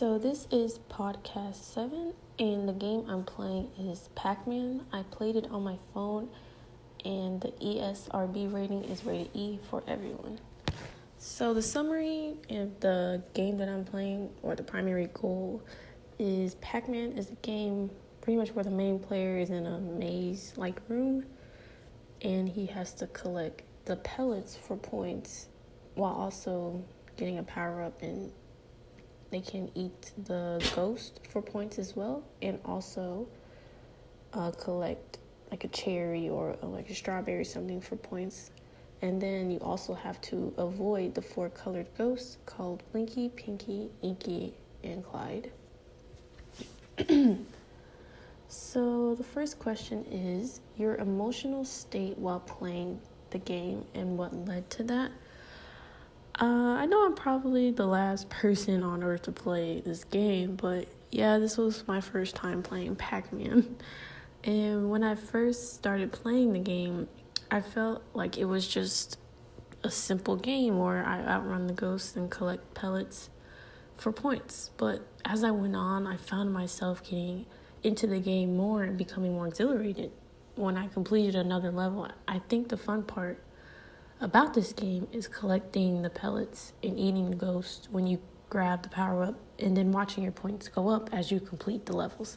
So this is podcast 7, and the game I'm playing is Pac-Man. I played it on my phone, and the ESRB rating is rated E for everyone. So the summary of the game that I'm playing, or the primary goal, is Pac-Man is a game pretty much where the main player is in a maze-like room, and he has to collect the pellets for points while also getting a power-up, and they can eat the ghost for points as well, and also collect like a cherry or like a strawberry, something for points. And then you also have to avoid the 4 colored ghosts called Blinky, Pinky, Inky, and Clyde. So the first question is your emotional state while playing the game and what led to that. I know I'm probably the last person on earth to play this game, but yeah, this was my first time playing Pac-Man. And when I first started playing the game, I felt like it was just a simple game where I outrun the ghosts and collect pellets for points. But as I went on, I found myself getting into the game more and becoming more exhilarated. When I completed another level, I think the fun part about this game is collecting the pellets and eating the ghost when you grab the power up, and then watching your points go up as you complete the levels.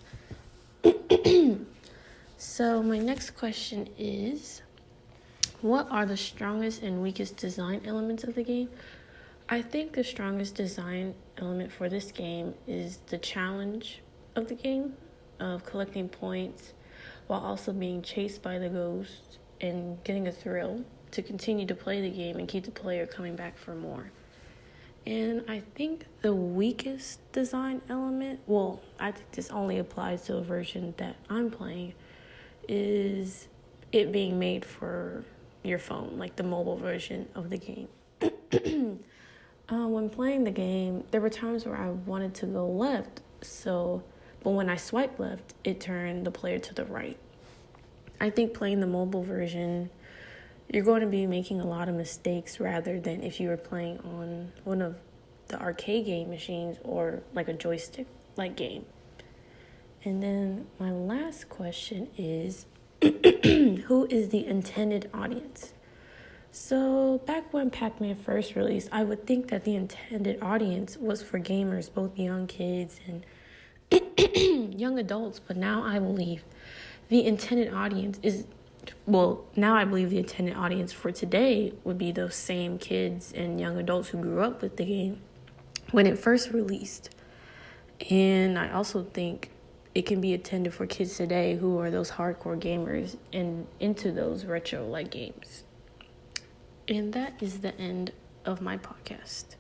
So my next question is, what are the strongest and weakest design elements of the game? I think the strongest design element for this game is the challenge of the game, of collecting points while also being chased by the ghost and getting a thrill to continue to play the game and keep the player coming back for more. And I think the weakest design element, well, I think this only applies to a version that I'm playing, is it being made for your phone, like the mobile version of the game. When playing the game, there were times where I wanted to go left, but when I swiped left, it turned the player to the right. I think playing the mobile version, you're going to be making a lot of mistakes rather than if you were playing on one of the arcade game machines or like a joystick like game. And then my last question is, who is the intended audience? So back when Pac-Man first released, I would think that the intended audience was for gamers, both young kids and young adults. But now I believe the intended audience for today would be those same kids and young adults who grew up with the game when it first released. And I also think it can be intended for kids today who are those hardcore gamers and into those retro-like games. And that is the end of my podcast.